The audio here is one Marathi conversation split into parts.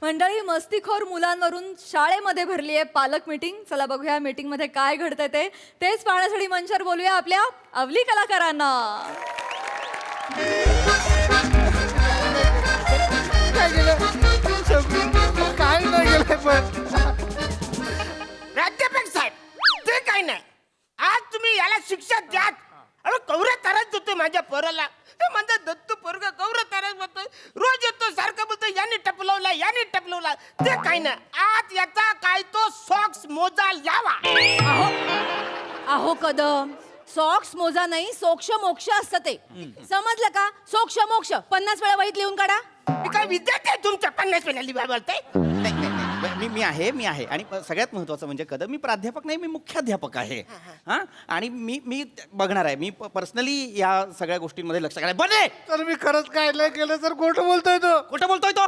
मंडळी मस्तीखोर मुलांवरून शाळेमध्ये भरली आहे पालक मीटिंग. चला बघूया मीटिंग मध्ये काय घडतंय तेच पाहण्यासाठी मंचावर बोलूया आपल्या अवली कलाकारांना. काय नाही गेलं पण प्राध्यापक साहेब ते काय नाही. आज तुम्ही याला शिक्षा द्या. अरे कवरे ताराच देतोय माझ्या पोराला. म्हणजे दत्तू पोरग कवरे ताराच बोलतोय. रोज येतो सारखं बोलतोय याने टपलवला याने टपलवला. ते काय नाही. आज याचा काय तो सॉक्स मोजा लावा. अहो कदम, सॉक्स मोजा नाही सोक्ष मोक्ष असतं ते, समजलं का? सोक्ष मोक्ष 50 वेळा वहीत लिहून काढा. मी काय विद्यार्थी आहे तुमच्या 50 वेळा लिहा बोलतोय. मी आहे आणि सगळ्यात महत्वाचं म्हणजे कदम मी प्राध्यापक नाही, मी मुख्याध्यापक आहे. हा आणि मी बघणार आहे. मी पर्सनली या सगळ्या गोष्टींमध्ये लक्ष घालाय. बने तर मी खरंच काय नाही केलं तर खोटं बोलतोय तो. कुठं बोलतोय तो?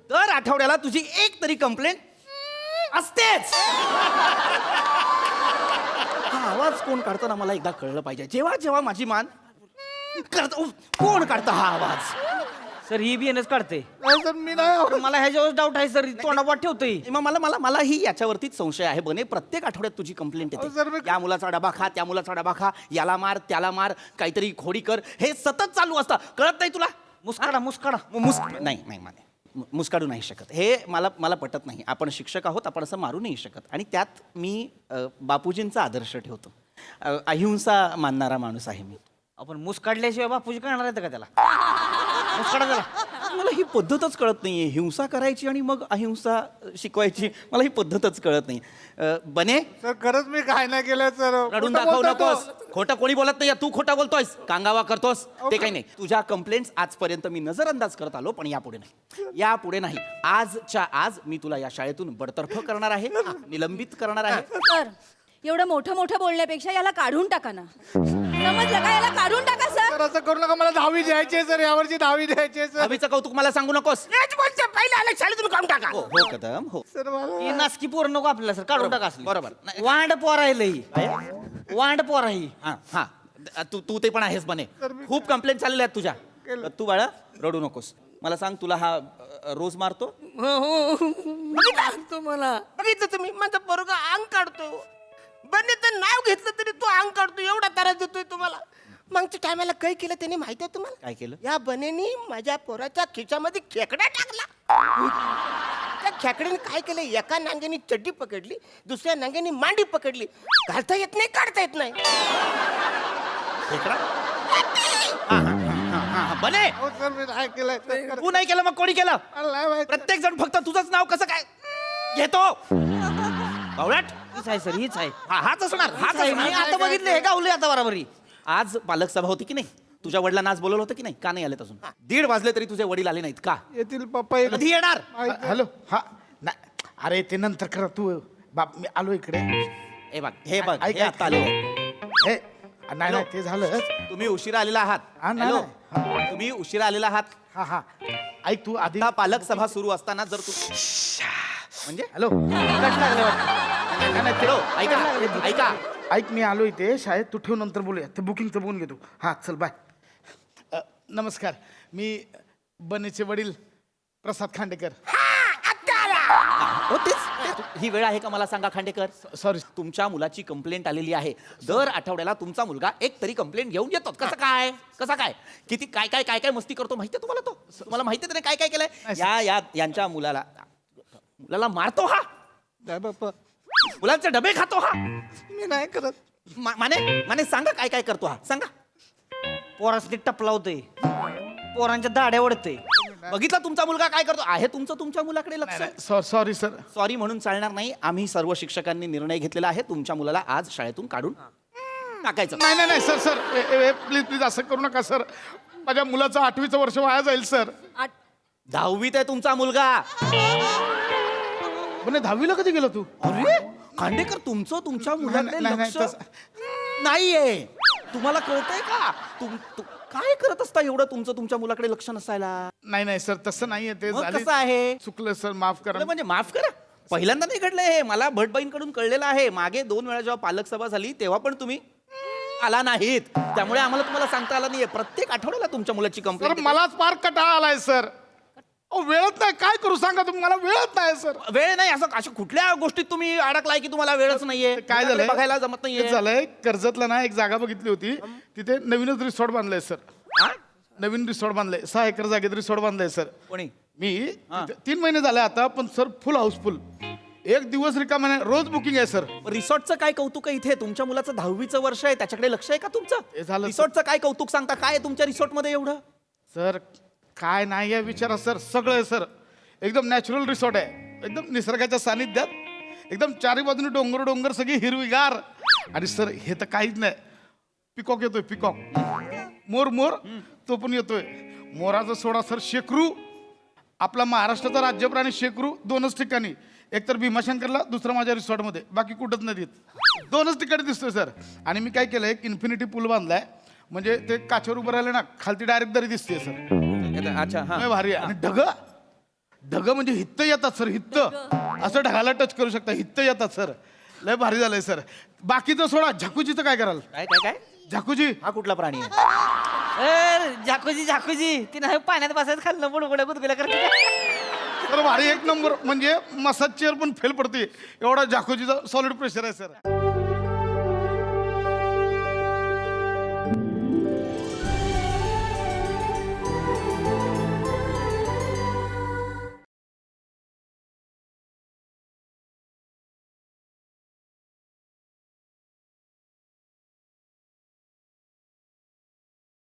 दर आठवड्याला तुझी एक तरी कंप्लेंट असतेच. हा आवाज कोण काढतो ना मला एकदा कळलं पाहिजे. जेव्हा जेव्हा माझी मान करतो कोण काढतं हा आवाज? सर ही बी काढते. नाही सर मी नाही. मला ह्याच्यावर डाऊट आहे सर, तोंडावर ठेवतोय. मग मलाही याच्यावरतीच संशय आहे. बने प्रत्येक आठवड्यात तुझी कंप्लेंट अहो, सर, येते. या मुलाचा डबा खा, त्या मुलाचा डबा खा, याला मार त्याला मार, काहीतरी खोडी कर, हे सतत चालू असतं. कळत नाही तुला? मुस्काडा नाही माने मुस्काडू नाही शकत. हे मला पटत नाही. आपण शिक्षक आहोत, आपण असं मारू नाही शकत. आणि त्यात मी बापूजींचा आदर्श ठेवतो. अहिंसा मानणारा माणूस आहे मी. आपण मुस्काडल्याशिवाय बापूजी करणार आहेत का त्याला? मुस्काडा त्याला. मला ही पद्धतच कळत नाहीये. हिंसा करायची आणि मग अहिंसा शिकवायची, मला ही पद्धतच कळत नाही. बने सर खरंच मी काय नाही केलं सर. रडून खोटं दाखवू बोलतोय तो. नकोस. खोटं कोणी बोलत नाही. तू खोटं बोलतोयस, कांगावा करतोस, ते काही नाही. तुझ्या कंप्लेंट्स आजपर्यंत मी नजरअंदाज करत आलो, पण यापुढे नाही. आजच्या आज मी तुला या शाळेतून बडतर्फ करणार आहे, निलंबित करणार आहे. सर एवढं मोठं बोलण्यापेक्षा याला काढून टाका ना. समजलं का? याला काढून टाका सर. सर असं करू नका. मला 10वी द्यायची सर, यावरची 10वी द्यायची सर. हवीचं कौतुक मला सांगू नकोस. हेच बोलते पहिले आले शाळेतून काढून टाका. हो कदम हो. सर मला ही नासकी पोर नको आपल्याला सर, काढून टाका असली. बरोबर. नाही. वांड पोर आहे लई. वांड पोर आहे ही. हा तू ते पण आहेस बने. तर मी- खूप कंप्लेंट झालेल्या आहेत तुझ्या. केलं. तू बाळा रडू नकोस. मला सांग, तुला हा रोज मारतो? बघितलं तुम्ही माझं पोरग अंग काढतो. बने तर नाव घेतलं तरी तो अंग काढतो. एवढा त्रास देतोय तुम्हाला. मागच्या टायमाला काय केलं त्याने माहिती आहे तुम्हाला? काय केलं? या बनेनी माझ्या पोराच्या खिशामध्ये खेकडा टाकला. त्या खेकड्याने काय केलं? एका नांग्याने चड्डी पकडली, दुसऱ्या नांग्याने मांडी पकडली. घालता येत नाही, काढता येत नाही. खेकडा? हा, बने हो सर मी नाही केलं सर. तू नाही केलं मग कोणी केलं? मला नाही माहित. प्रत्येक जण फक्त तुझंच नाव कसं काय घेतो? बावळट. हीच आहे सर, हीच आहे. हाच असणार. मी आता बघितले हे गावले आता बरोबरी. आज पालक सभा होती की नाही? तुझ्या वडिलांना आज बोलवलं होतं की नाही? का नाही आलेत अजून? 1:30 वाजले तरी तुझे वडील आले नाहीत का? येतील पप्पा येतील. कधी येणार? हॅलो हा नाही अरे ते नंतर करा तू. बाप मी आलो इकडे. हे बघ हे आता आले. हे नाही नाही ते झालं. तुम्ही उशिरा आलेला आहात. हा, नाही, हॅलो. नाही. तुम्ही उशिरा आलेला आहात. हा ऐक तू आधी. आता पालक सभा सुरू असताना जर तू म्हणजे हॅलो हॅलो, ऐका ऐक मी आलो इथे शाळेत. तू ठेव, नंतर बोलूया. ते बुकिंगचं बघून घेतो. हा चल बाय. नमस्कार, मी बनेचे वडील प्रसाद खांडेकर. हो तेच. ही वेळ आहे का मला सांगा खांडेकर? सॉरी. तुमच्या मुलाची कंप्लेंट आलेली आहे. दर आठवड्याला तुमचा मुलगा एक तरी कंप्लेंट घेऊन येतो. कसा काय किती काय मस्ती करतो माहिती आहे तुम्हाला? तो तुम्हाला माहिती आहे काय केलंय? यांच्या मुलाला मारतो हा. नाही बाप्पा मुलांचे डबे खातो हा. मी नाही करत. माने सांगा काय करतो हा? सांगा. पोरासाठी टपलावतोय, पोरांच्या दाड्या ओढतोय. बघितला तुमचा मुलगा काय करतो? आहे तुमच्या मुलाकडे लक्ष? Sorry sir. सॉरी म्हणून चालणार नाही. आम्ही सर्व शिक्षकांनी निर्णय घेतलेला आहे तुमच्या मुलाला आज शाळेतून काढून टाकायचं. नाही सर प्लीज असं करू नका सर. माझ्या मुलाचं 8वीचं वर्ष वाया जाईल सर. 10वीत आहे तुमचा मुलगा. पण 10वीला कधी गेलो तू? अरे खांडेकर, तुमच्या मुलाकडे नाही, लक्ष नाहीये. तुम्हाला कळतंय का? काय करत असता एवढं तुमच्या मुलाकडे लक्ष नसायला? नाही सर तसं नाहीये ते. मग झाली- कसं आहे? चुकलं सर, माफ करा. म्हणजे माफ करा. पहिल्यांदा नाही घडलंय हे. मला भटबाईंकडून कळलेलं आहे. मागे 2 वेळा जेव्हा पालक सभा झाली तेव्हा पण तुम्ही आला नाहीत. त्यामुळे आम्हाला तुम्हाला सांगता आलं नाहीये. प्रत्येक आठवड्याला तुमच्या मुलाची सर कंप्लेंट. मलाच फार कटाळा आलाय सर. अहो वेळच नाही, काय करू सांगा तुम्ही, मला वेळच नाही सर. वेळ नाही असं अशा कुठल्या गोष्टीत तुम्ही अडकलाय की तुम्हाला वेळच नाहीये? काय झालंय बघायला जमत तेच नाहीये? झालंय, कर्जतला ना एक जागा बघितली होती, तिथे नवीनच रिसॉर्ट बांधलंय सर. हा? नवीन रिसॉर्ट बांधलंय, 6 एकर जागेत रिसॉर्ट बांधलंय सर. कोणी? मी 3 महिने झाले आता, पण सर फुल हाऊसफुल, एक दिवस रिकामा नाही, रोज बुकिंग आहे सर. रिसॉर्टचं काय कौतुक आहे इथे? तुमच्या मुलाचं 10वीचं वर्ष आहे, त्याच्याकडे लक्ष आहे का हे तुमचं? झालं, रिसॉर्टचं काय कौतुक सांगता? काय आहे तुमच्या रिसॉर्टमध्ये एवढं? सर काय नाही या विचारा सर, सगळं आहे सर. एकदम नॅचरल रिसॉर्ट आहे, एकदम निसर्गाच्या सानिध्यात, एकदम चारी बाजूने डोंगर डोंगर सगळी हिरवीगार. आणि सर हे तर काहीच नाही, पिकॉक येतोय, पिकॉक, मोर मोर तो पण येतोय. मोराचा सोडा सर, शेकरू, आपला महाराष्ट्राचा राज्यप्राणी शेकरू 2च ठिकाणी, एक तर भीमाशंकरला, दुसरं माझ्या रिसॉर्टमध्ये, बाकी कुठंच नाही देत. 2च ठिकाणी दिसतोय सर. आणि मी काय केलं, एक इन्फिनिटी पूल बांधलाय, म्हणजे ते काचेवर उभं राहिले ना, खालती डायरेक्ट दरी दिसते सर. अच्छा हा. लय भारी आहे. आणि ढग, ढग म्हणजे हित्त येतात सर, हित्त असं ढगाला टच करू शकता, हित्त येतात सर. लय भारी झालंय सर. बाकीचं सोडा, झाकुजीचं काय कराल? काय काय काय? झाकुजी हा कुठला प्राणी आहे? झाकुजी झाकुजी ती नाही पाण्यात बसायचं, खाल्लं बुडबुड्या गुदगुल्या करते. तर भारी, एक नंबर, म्हणजे मसाज चेअर पण फेल पडते, एवढा झाकुजीचा सॉलिड प्रेशर आहे सर.